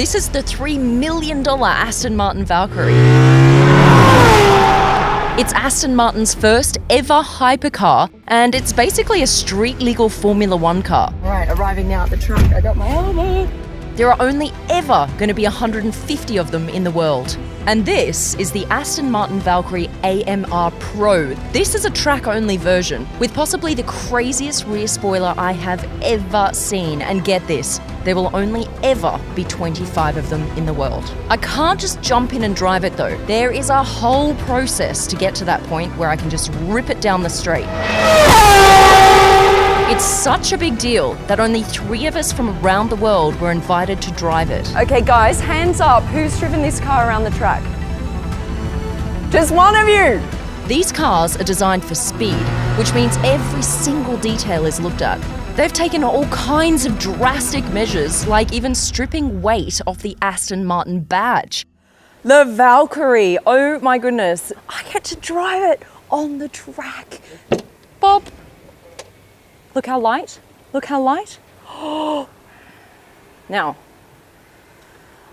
This is the $3 million Aston Martin Valkyrie. It's Aston Martin's first ever hypercar, and it's basically a street-legal Formula One car. All right, arriving now at the track. I got my armor. There are only ever going to be 150 of them in the world. And this is the Aston Martin Valkyrie AMR Pro. This is a track-only version with possibly the craziest rear spoiler I have ever seen. And get this, there will only ever be 25 of them in the world. I can't just jump in and drive it though. There is a whole process to get to that point where I can just rip it down the straight. It's such a big deal that only 3 of us from around the world were invited to drive it. Okay guys, hands up. Who's driven this car around the track? Just one of you! These cars are designed for speed, which means every single detail is looked at. They've taken all kinds of drastic measures, like even stripping weight off the Aston Martin badge. The Valkyrie, oh my goodness. I get to drive it on the track. Bob. Look how light, look how light. Oh. Now,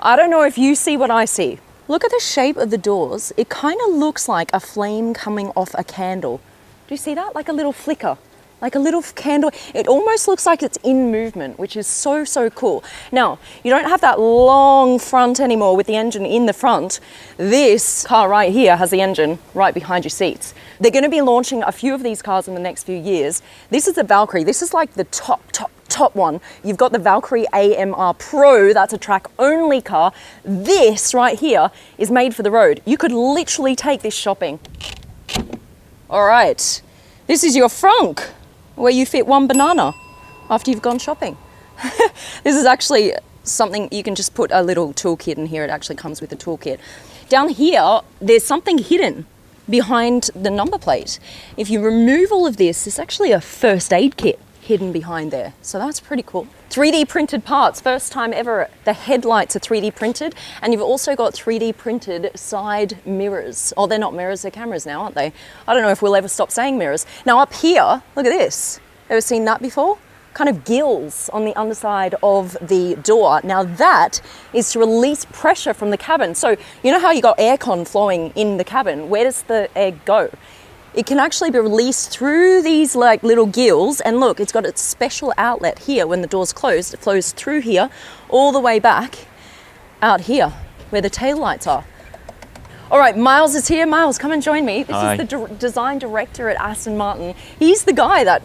I don't know if you see what I see. Look at the shape of the doors. It kind of looks like a flame coming off a candle. Do you see that? Like a little flicker, like a little candle. It almost looks like it's in movement, which is so, so cool. Now, you don't have that long front anymore with the engine in the front. This car right here has the engine right behind your seats. They're going to be launching a few of these cars in the next few years. This is the Valkyrie. This is like the top one. You've got the Valkyrie AMR Pro. That's a track-only car. This right here is made for the road. You could literally take this shopping. All right. This is your frunk, where you fit one banana after you've gone shopping. This is actually something you can just put a little toolkit in here. It actually comes with a toolkit. Down here, there's something hidden behind the number plate. If you remove all of this, there's actually a first aid kit hidden behind there. So that's pretty cool. 3D printed parts, first time ever. The headlights are 3D printed, and you've also got 3D printed side mirrors. Oh, they're not mirrors, they're cameras now, aren't they? I don't know if we'll ever stop saying mirrors. Now up here, look at this. Ever seen that before? Kind of gills on the underside of the door. Now that is to release pressure from the cabin. So you know how you got aircon flowing in the cabin? Where does the air go? It can actually be released through these like little gills, and look, it's got its special outlet here. When the door's closed, it flows through here all the way back out here where the tail lights are. All right, Miles is here. Miles, come and join me. This is the design director at Aston Martin. He's the guy that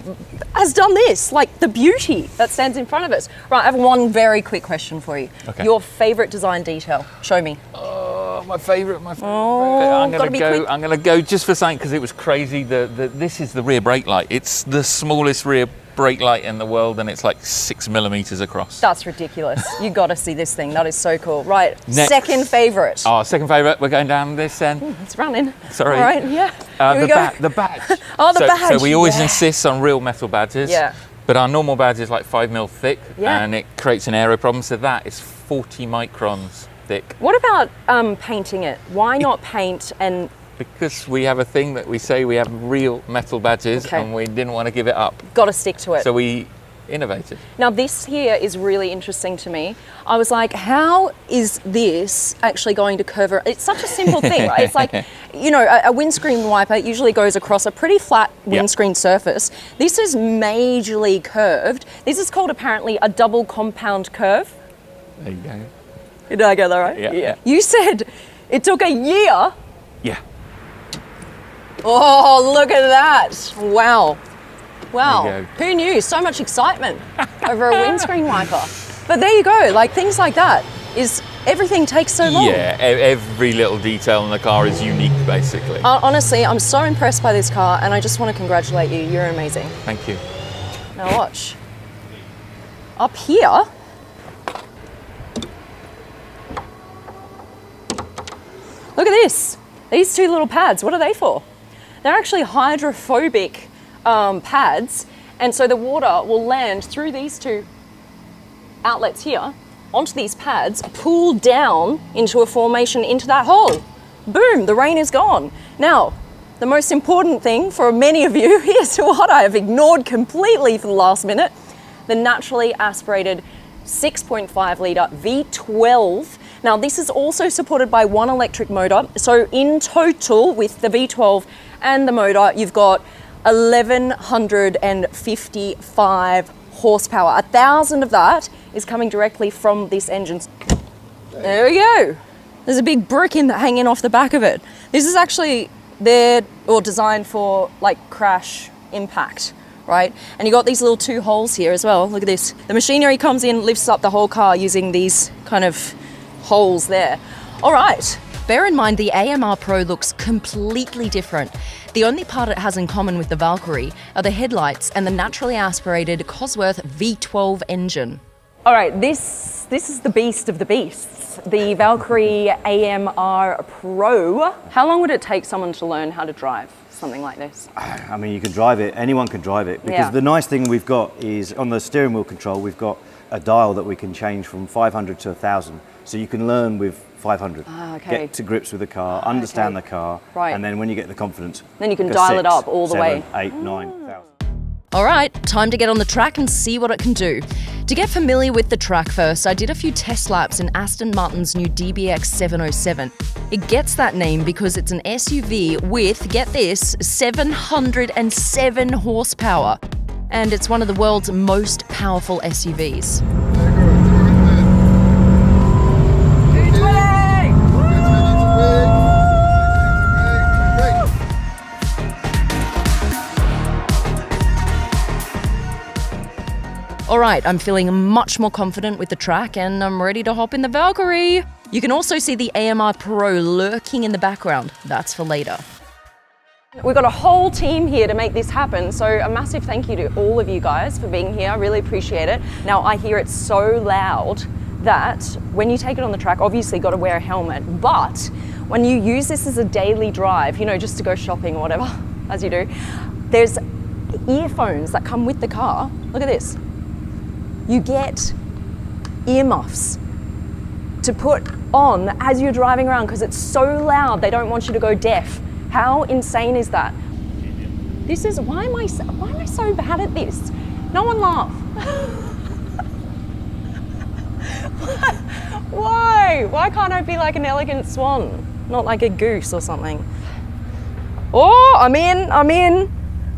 has done this, like the beauty that stands in front of us. Right, I have one very quick question for you. Okay. Your favorite design detail. Show me. My favorite. Oh, I'm gonna go just for something because it was crazy. This is the rear brake light. It's the smallest rear brake light in the world, and it's like 6 millimeters across. That's ridiculous. You got to see this thing. That is so cool. Right, next. Second favorite. Oh, second favorite. We're going down this end. It's running. Sorry. All right, yeah. The badge. Oh, the badge. So we always insist on real metal badges. Yeah. But our normal badge is like 5 mil thick, yeah. And it creates an aero problem. So that is 40 microns thick. What about painting it? Why not paint and... Because we have a thing that we say we have real metal badges, okay. And we didn't want to give it up. Got to stick to it. So we innovated. Now this here is really interesting to me. I was like, how is this actually going to cover? It's such a simple thing, right? It's like, you know, a windscreen wiper usually goes across a pretty flat windscreen surface. This is majorly curved. This is called apparently a double compound curve. There you go. Did I get that right? Yeah. You said it took a year. Yeah. Oh, look at that. Wow. Wow. Who knew? So much excitement over a windscreen wiper. But there you go. Like things like that is everything takes so long. Yeah, every little detail in the car is unique, basically. Honestly, I'm so impressed by this car, and I just want to congratulate you. You're amazing. Thank you. Now watch. Up here, look at this. These 2 little pads, what are they for? They're actually hydrophobic pads, and so the water will land through these 2 outlets here onto these pads, pool down into a formation into that hole. Boom, the rain is gone. Now, the most important thing for many of you, here's what I have ignored completely for the last minute, the naturally aspirated 6.5 litre V12. Now this is also supported by one electric motor. So in total with the V12 and the motor, you've got 1,155 horsepower. 1,000 of that is coming directly from this engine. There we go. There's a big brick hanging off the back of it. This is actually designed for like crash impact, right? And you got these little 2 holes here as well. Look at this. The machinery comes in, lifts up the whole car using these kind of holes there. All right. Bear in mind the AMR Pro looks completely different. The only part it has in common with the Valkyrie are the headlights and the naturally aspirated Cosworth V12 engine. All right, this is the beast of the beasts, the Valkyrie AMR Pro. How long would it take someone to learn how to drive something like this? I mean, you can drive it, anyone can drive it, because the nice thing we've got is on the steering wheel control, we've got a dial that we can change from 500 to 1,000. So you can learn with 500, get to grips with the car, understand the car, and then when you get the confidence, then you can dial it up all the way. 8, 9,000. All right, time to get on the track and see what it can do. To get familiar with the track first, I did a few test laps in Aston Martin's new DBX 707. It gets that name because it's an SUV with, get this, 707 horsepower. And it's one of the world's most powerful SUVs. All right, I'm feeling much more confident with the track and I'm ready to hop in the Valkyrie. You can also see the AMR Pro lurking in the background. That's for later. We've got a whole team here to make this happen, so a massive thank you to all of you guys for being here. I really appreciate it. Now, I hear it's so loud that when you take it on the track, obviously got to wear a helmet, but when you use this as a daily drive, you know, just to go shopping or whatever, as you do, there's earphones that come with the car. Look at this. You get earmuffs to put on as you're driving around because it's so loud they don't want you to go deaf. How insane is that? This is, why am I so bad at this? No one laugh. Why? Why can't I be like an elegant swan? Not like a goose or something. Oh, I'm in.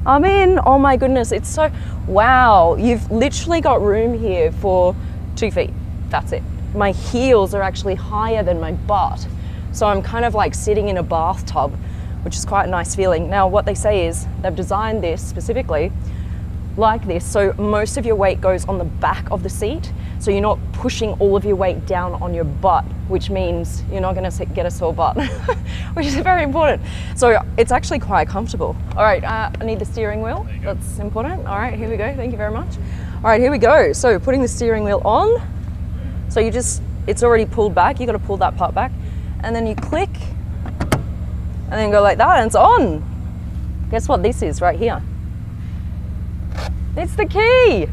Oh my goodness, it's so, wow. You've literally got room here for 2 feet. That's it. My heels are actually higher than my butt. So I'm kind of like sitting in a bathtub, which is quite a nice feeling. Now, what they say is they've designed this specifically like this, so most of your weight goes on the back of the seat, so you're not pushing all of your weight down on your butt, which means you're not gonna get a sore butt, which is very important. So it's actually quite comfortable. All right, I need the steering wheel. That's important. All right, here we go. Thank you very much. All right, here we go. So putting the steering wheel on. So it's already pulled back. You gotta pull that part back, and then you click, and then go like that, and it's on. Guess what this is right here? It's the key.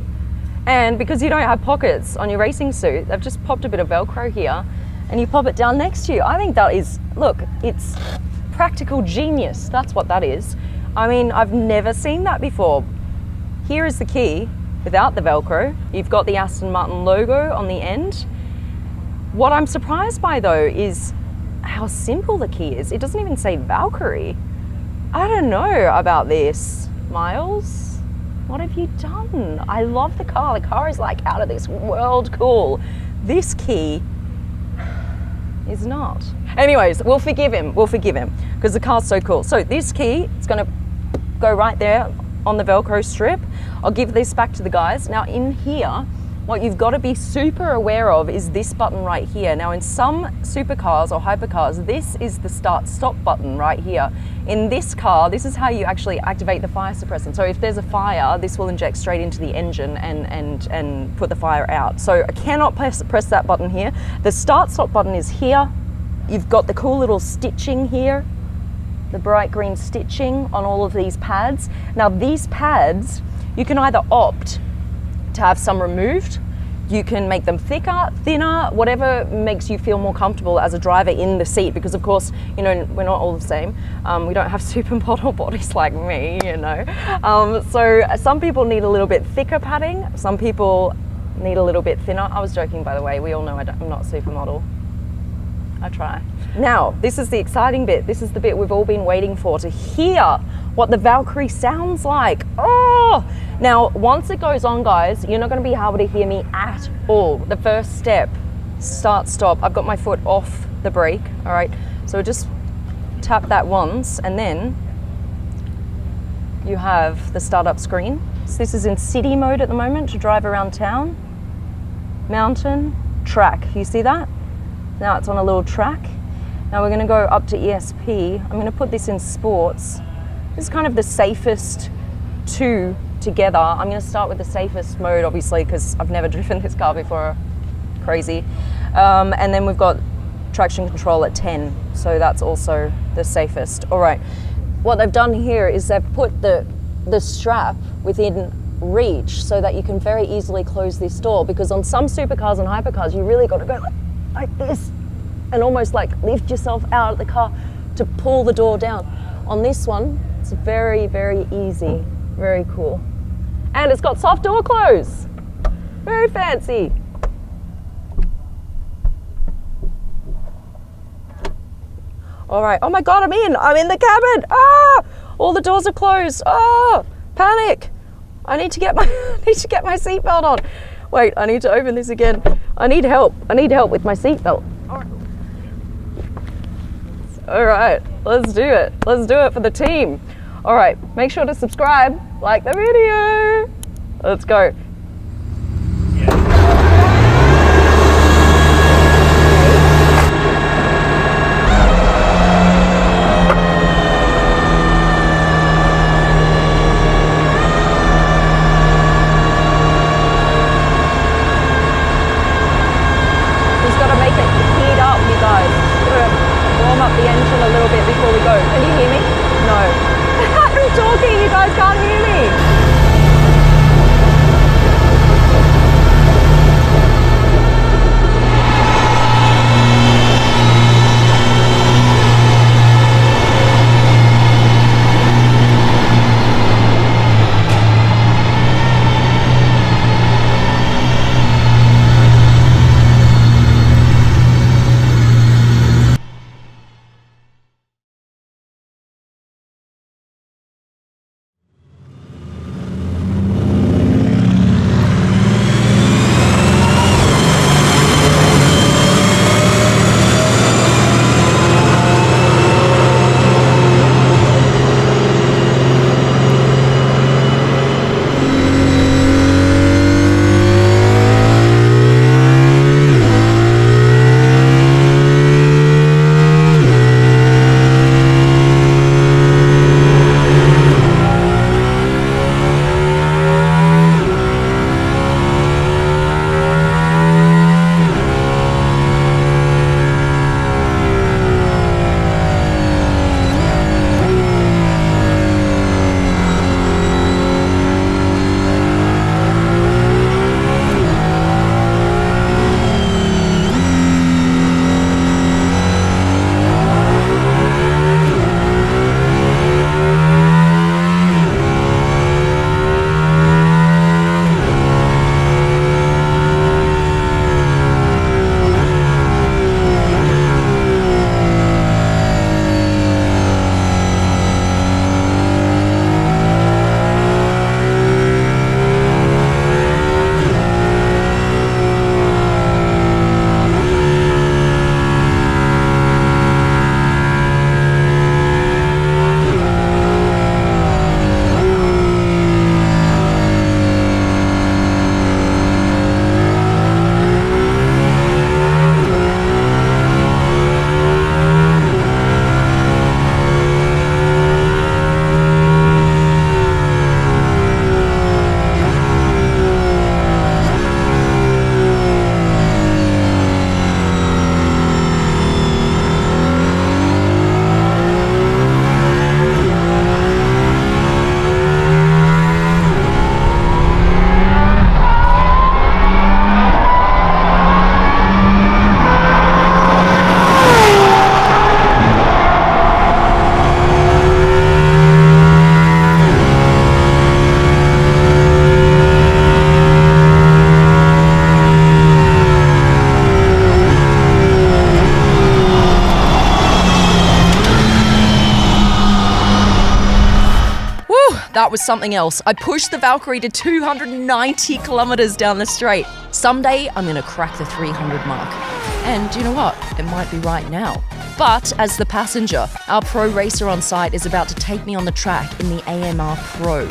And because you don't have pockets on your racing suit, they've just popped a bit of Velcro here and you pop it down next to you. I think that is, look, it's practical genius. That's what that is. I mean, I've never seen that before. Here is the key without the Velcro. You've got the Aston Martin logo on the end. What I'm surprised by though is how simple the key is. It doesn't even say Valkyrie. I don't know about this. Miles? What have you done? I love the car. The car is like out of this world cool. This key is not. Anyways, we'll forgive him because the car's so cool. So this key is gonna go right there on the Velcro strip. I'll give this back to the guys. Now in here, what you've got to be super aware of is this button right here. Now in some supercars or hypercars, this is the start-stop button right here. In this car, this is how you actually activate the fire suppressant. So if there's a fire, this will inject straight into the engine and put the fire out. So I cannot press that button here. The start-stop button is here. You've got the cool little stitching here, the bright green stitching on all of these pads. Now these pads, you can either opt to have some removed, you can make them thicker, thinner, whatever makes you feel more comfortable as a driver in the seat, because of course, you know, we're not all the same. We don't have supermodel bodies like me, you know. So some people need a little bit thicker padding, some people need a little bit thinner. I was joking, by the way. We all know I'm not a supermodel. I try. Now, this is the exciting bit. This is the bit we've all been waiting for, to hear what the Valkyrie sounds like. Oh! Now, once it goes on, guys, you're not going to be able to hear me at all. The first step, start, stop. I've got my foot off the brake, all right? So just tap that once, and then you have the startup screen. So this is in city mode at the moment to drive around town. Mountain, track. You see that? Now it's on a little track. Now we're going to go up to ESP. I'm going to put this in sports. This is kind of the safest two together. I'm going to start with the safest mode, obviously, because I've never driven this car before. Crazy. And then we've got traction control at 10. So that's also the safest. All right. What they've done here is they've put the strap within reach so that you can very easily close this door, because on some supercars and hypercars, you really got to go like this and almost like lift yourself out of the car to pull the door down. On this one, it's very, very easy. Very cool. And it's got soft door close. Very fancy. All right. Oh my God, I'm in the cabin. Ah, all the doors are closed. Ah, panic. I need to get my seatbelt on. Wait, I need to open this again. I need help. I need help with my seatbelt. All right, let's do it. Let's do it for the team. All right, make sure to subscribe, like the video. Let's go. Up the engine a little bit before we go. Can you hear me? No. I'm talking, you guys can't hear me. that was something else. I pushed the Valkyrie to 290 kilometers down the straight. Someday, I'm gonna crack the 300 mark. And you know what? It might be right now. But as the passenger, our pro racer on site is about to take me on the track in the AMR Pro.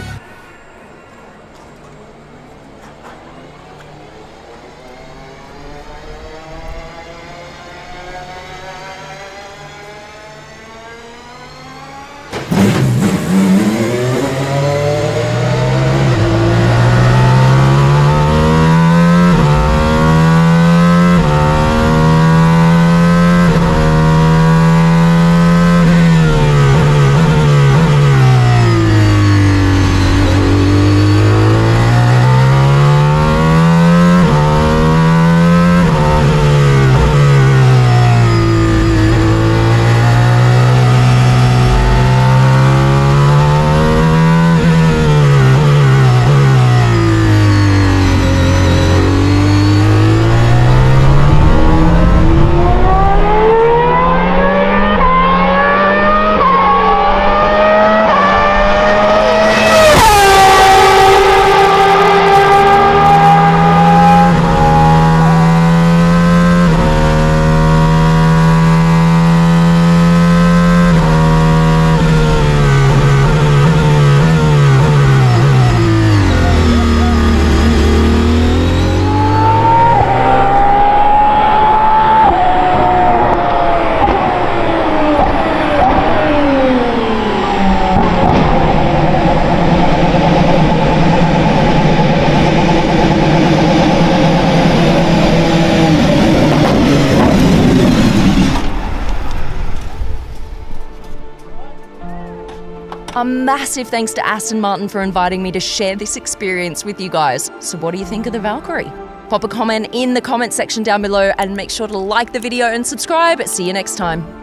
A massive thanks to Aston Martin for inviting me to share this experience with you guys. So what do you think of the Valkyrie? Pop a comment in the comment section down below and make sure to like the video and subscribe. See you next time.